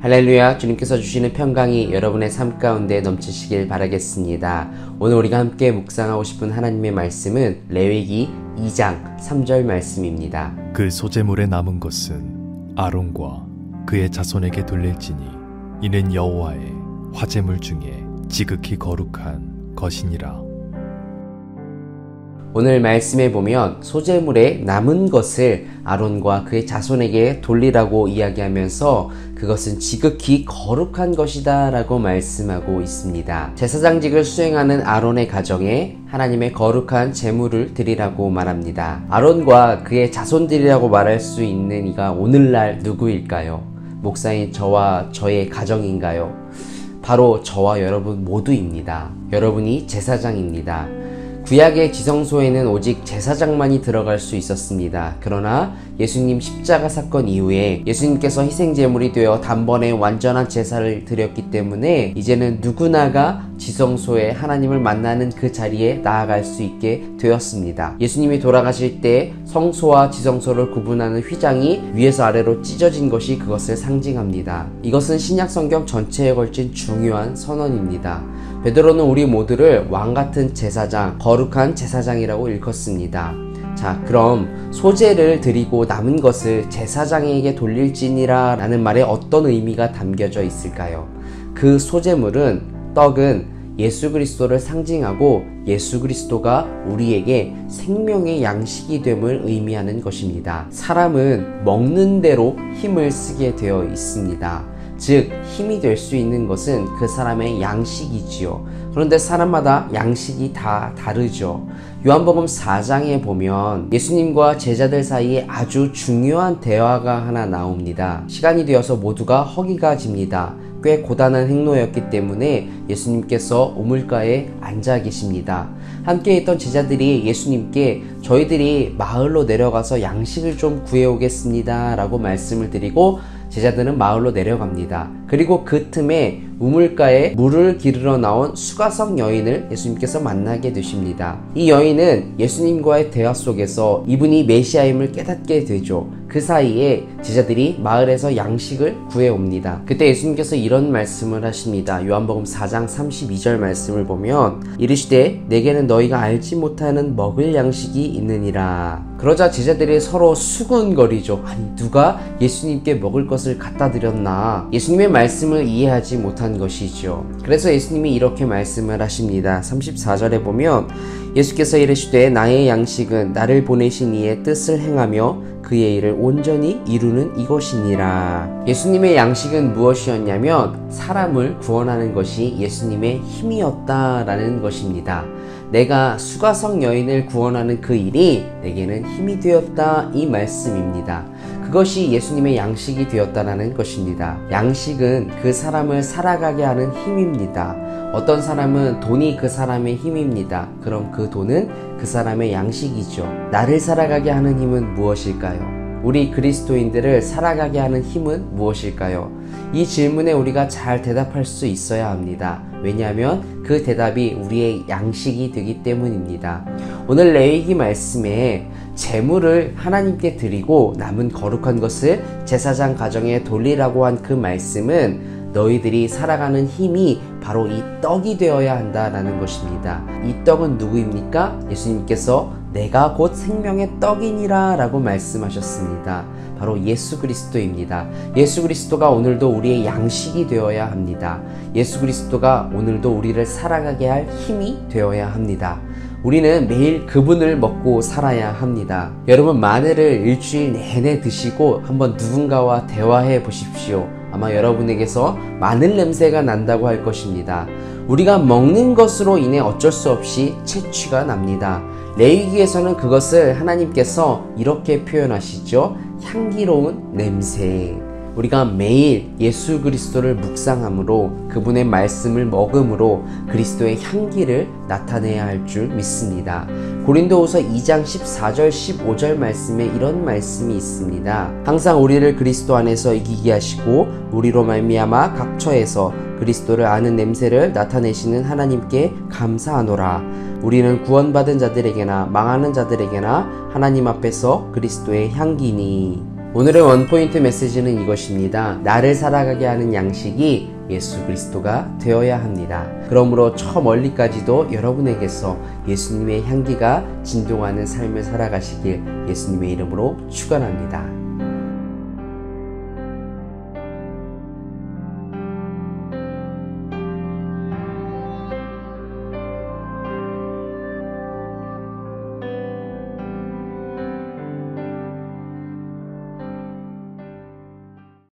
할렐루야, 주님께서 주시는 평강이 여러분의 삶 가운데 넘치시길 바라겠습니다. 오늘 우리가 함께 묵상하고 싶은 하나님의 말씀은 레위기 2장 3절 말씀입니다. 그 소재물에 남은 것은 아론과 그의 자손에게 돌릴지니 이는 여호와의 화제물 중에 지극히 거룩한 것이니라. 오늘 말씀에 보면 소재물에 남은 것을 아론과 그의 자손에게 돌리라고 이야기하면서 그것은 지극히 거룩한 것이다 라고 말씀하고 있습니다. 제사장직을 수행하는 아론의 가정에 하나님의 거룩한 제물을 드리라고 말합니다. 아론과 그의 자손들이라고 말할 수 있는 이가 오늘날 누구일까요? 목사인 저와 저의 가정인가요? 바로 저와 여러분 모두입니다. 여러분이 제사장입니다. 구약의 지성소에는 오직 제사장만이 들어갈 수 있었습니다. 그러나 예수님 십자가 사건 이후에 예수님께서 희생제물이 되어 단번에 완전한 제사를 드렸기 때문에 이제는 누구나가 지성소에 하나님을 만나는 그 자리에 나아갈 수 있게 되었습니다. 예수님이 돌아가실 때 성소와 지성소를 구분하는 휘장이 위에서 아래로 찢어진 것이 그것을 상징합니다. 이것은 신약 성경 전체에 걸친 중요한 선언입니다. 베드로는 우리 모두를 왕같은 제사장, 거룩한 제사장이라고 일컫습니다. 자, 그럼 소재를 드리고 남은 것을 제사장에게 돌릴지니라 라는 말에 어떤 의미가 담겨져 있을까요? 그 소재물은, 떡은 예수 그리스도를 상징하고 예수 그리스도가 우리에게 생명의 양식이 됨을 의미하는 것입니다. 사람은 먹는 대로 힘을 쓰게 되어 있습니다. 즉 힘이 될 수 있는 것은 그 사람의 양식이지요. 그런데 사람마다 양식이 다 다르죠. 요한복음 4장에 보면 예수님과 제자들 사이에 아주 중요한 대화가 하나 나옵니다. 시간이 되어서 모두가 허기가 집니다. 꽤 고단한 행로였기 때문에 예수님께서 우물가에 앉아 계십니다. 함께 있던 제자들이 예수님께 저희들이 마을로 내려가서 양식을 좀 구해오겠습니다 라고 말씀을 드리고 제자들은 마을로 내려갑니다. 그리고 그 틈에 우물가에 물을 기르러 나온 수가성 여인을 예수님께서 만나게 되십니다. 이 여인은 예수님과의 대화 속에서 이분이 메시아임을 깨닫게 되죠. 그 사이에 제자들이 마을에서 양식을 구해옵니다. 그때 예수님께서 이런 말씀을 하십니다. 요한복음 4장 32절 말씀을 보면 이르시되 내게는 너희가 알지 못하는 먹을 양식이 있느니라. 그러자 제자들이 서로 수군거리죠. 아니 누가 예수님께 먹을 것을 갖다 드렸나? 예수님의 말씀을 이해하지 못한 것이죠. 그래서 예수님이 이렇게 말씀을 하십니다. 34절에 보면 예수께서 이르시되 나의 양식은 나를 보내신 이의 뜻을 행하며 그의 일을 온전히 이루는 이것이니라. 예수님의 양식은 무엇이었냐면 사람을 구원하는 것이 예수님의 힘이었다라는 것입니다. 내가 수가성 여인을 구원하는 그 일이 내게는 힘이 되었다 이 말씀입니다. 그것이 예수님의 양식이 되었다는 것입니다. 양식은 그 사람을 살아가게 하는 힘입니다. 어떤 사람은 돈이 그 사람의 힘입니다. 그럼 그 돈은 그 사람의 양식이죠. 나를 살아가게 하는 힘은 무엇일까요? 우리 그리스도인들을 살아가게 하는 힘은 무엇일까요? 이 질문에 우리가 잘 대답할 수 있어야 합니다. 왜냐하면 그 대답이 우리의 양식이 되기 때문입니다. 오늘 레위기 말씀에 제물을 하나님께 드리고 남은 거룩한 것을 제사장 가정에 돌리라고 한 그 말씀은 너희들이 살아가는 힘이 바로 이 떡이 되어야 한다라는 것입니다. 이 떡은 누구입니까? 예수님께서 내가 곧 생명의 떡이니라 라고 말씀하셨습니다. 바로 예수 그리스도입니다. 예수 그리스도가 오늘도 우리의 양식이 되어야 합니다. 예수 그리스도가 오늘도 우리를 살아가게 할 힘이 되어야 합니다. 우리는 매일 그분을 먹고 살아야 합니다. 여러분 마늘을 일주일 내내 드시고 한번 누군가와 대화해 보십시오. 아마 여러분에게서 마늘 냄새가 난다고 할 것입니다. 우리가 먹는 것으로 인해 어쩔 수 없이 채취가 납니다. 레위기에서는 그것을 하나님께서 이렇게 표현하시죠. 향기로운 냄새. 우리가 매일 예수 그리스도를 묵상함으로 그분의 말씀을 먹음으로 그리스도의 향기를 나타내야 할 줄 믿습니다. 고린도후서 2장 14절 15절 말씀에 이런 말씀이 있습니다. 항상 우리를 그리스도 안에서 이기게 하시고 우리로 말미암아 각 처에서 그리스도를 아는 냄새를 나타내시는 하나님께 감사하노라. 우리는 구원받은 자들에게나 망하는 자들에게나 하나님 앞에서 그리스도의 향기니. 오늘의 원포인트 메시지는 이것입니다. 나를 살아가게 하는 양식이 예수 그리스도가 되어야 합니다. 그러므로 저 멀리까지도 여러분에게서 예수님의 향기가 진동하는 삶을 살아가시길 예수님의 이름으로 축원합니다.